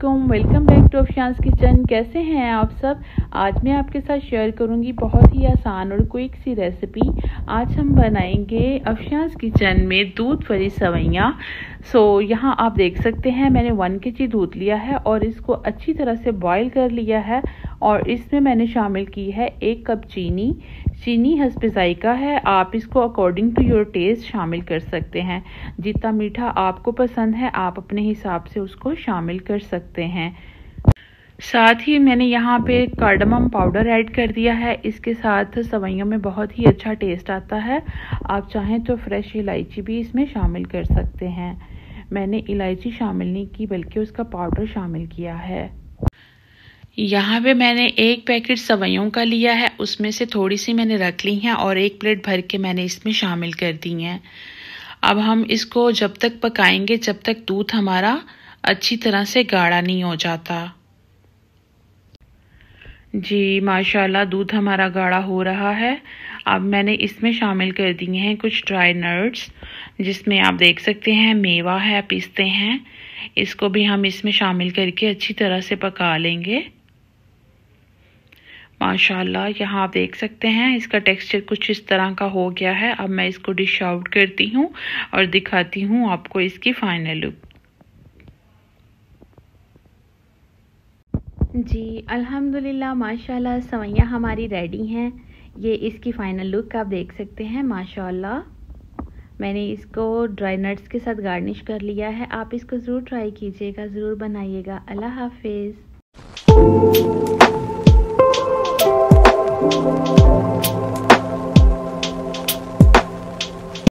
अस्सलामुअलैकुम, welcome back to अफशांस kitchen. कैसे हैं आप सब। आज मैं आपके साथ शेयर करूंगी बहुत ही आसान और क्विक सी रेसिपी। आज हम बनाएंगे अफशांस किचन में दूध वाली सवैयाँ। यहाँ आप देख सकते हैं मैंने 1 kg दूध लिया है और इसको अच्छी तरह से बॉईल कर लिया है और इसमें मैंने शामिल की है 1 कप चीनी। चीनी हस्ब ज़ायक़ा है, आप इसको अकॉर्डिंग टू योर टेस्ट शामिल कर सकते हैं। जितना मीठा आपको पसंद है आप अपने हिसाब से उसको शामिल कर सकते हैं। साथ ही मैंने यहाँ पे कार्डमम पाउडर ऐड कर दिया है। इसके साथ सवैयों में बहुत ही अच्छा टेस्ट आता है। आप चाहें तो फ्रेश इलायची भी इसमें शामिल कर सकते हैं। मैंने इलायची शामिल नहीं की बल्कि उसका पाउडर शामिल किया है। यहाँ पे मैंने 1 पैकेट सवैयों का लिया है, उसमें से थोड़ी सी मैंने रख ली हैं और 1 प्लेट भर के मैंने इसमें शामिल कर दी हैं। अब हम इसको जब तक पकाएंगे जब तक दूध हमारा अच्छी तरह से गाढ़ा नहीं हो जाता। जी माशाल्लाह दूध हमारा गाढ़ा हो रहा है। अब मैंने इसमें शामिल कर दिए हैं कुछ ड्राई नट्स, जिसमें आप देख सकते हैं मेवा है, पिस्ते हैं। इसको भी हम इसमें शामिल करके अच्छी तरह से पका लेंगे। माशाल्लाह यहाँ आप देख सकते हैं इसका टेक्सचर कुछ इस तरह का हो गया है। अब मैं इसको डिश आउट करती हूँ और दिखाती हूँ आपको इसकी फाइनल लुक। जी अल्हम्दुलिल्लाह माशाल्लाह सवैयाँ हमारी रेडी हैं। ये इसकी फाइनल लुक आप देख सकते हैं। माशाल्लाह मैंने इसको ड्राई नट्स के साथ गार्निश कर लिया है। आप इसको ज़रूर ट्राई कीजिएगा, ज़रूर बनाइएगा। अल्लाह हाफिज़।